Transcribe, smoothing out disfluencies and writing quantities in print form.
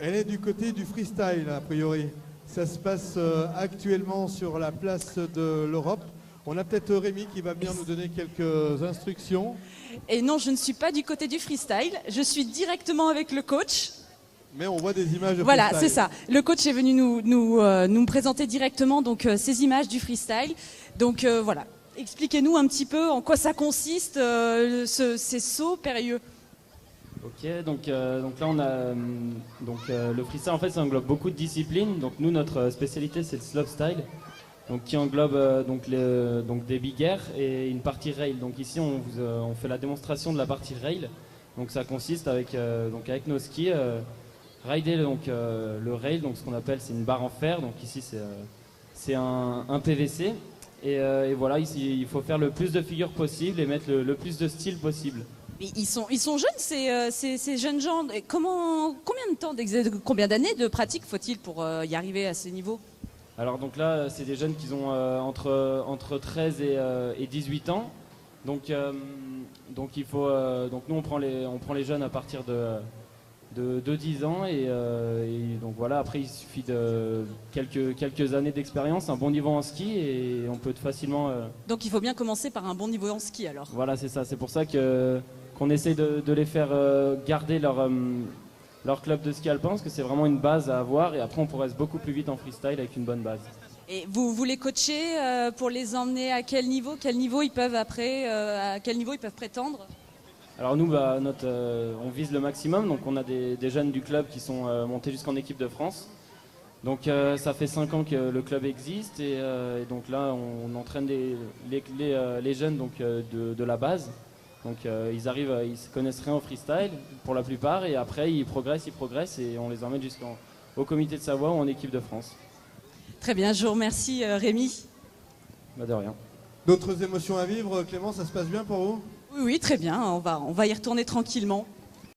Elle est du côté du freestyle, a priori. Ça se passe actuellement sur la place de l'Europe. On a peut-être Rémi qui va venir nous donner quelques instructions. Et non, je ne suis pas du côté du freestyle. Je suis directement avec le coach. Mais on voit des images de Voilà, freestyle. c'est ça. Le coach est venu nous présenter directement donc, ces images du freestyle. Donc voilà, expliquez-nous un petit peu en quoi ça consiste, ces sauts périlleux. Ok, donc là on a le freestyle en fait ça englobe beaucoup de disciplines. Donc nous notre spécialité c'est le slopestyle, donc qui englobe donc des big air et une partie rail. Donc ici on fait la démonstration de la partie rail. Donc ça consiste avec nos skis rider le rail, donc ce qu'on appelle c'est une barre en fer. Donc ici c'est un PVC et voilà ici il faut faire le plus de figures possible et mettre le plus de style possible. Mais ils sont jeunes ces jeunes gens. Et combien d'années de pratique faut-il pour y arriver à ce niveau? Alors donc là, c'est des jeunes qui ont entre 13 et 18 ans. Donc il faut donc nous on prend les jeunes à partir de 10 ans et donc voilà, après il suffit de quelques années d'expérience, un bon niveau en ski et on peut facilement Donc il faut bien commencer par un bon niveau en ski alors. Voilà, c'est ça, c'est pour ça qu'on essaye de les faire garder leur club de ski alpin parce que c'est vraiment une base à avoir et après on progresse beaucoup plus vite en freestyle avec une bonne base. Et vous les coachez pour les emmener à quel niveau? Quel niveau ils peuvent à quel niveau ils peuvent prétendre? Alors nous, on vise le maximum, donc on a des jeunes du club qui sont montés jusqu'en équipe de France. Donc ça fait 5 ans que le club existe et donc là on entraîne les jeunes donc, de la base. Donc ils se connaissent rien au freestyle pour la plupart et après ils progressent et on les emmène jusqu'au comité de Savoie ou en équipe de France. Très bien, je vous remercie Rémi. Bah de rien. D'autres émotions à vivre, Clément, ça se passe bien pour vous? Oui, très bien, on va y retourner tranquillement.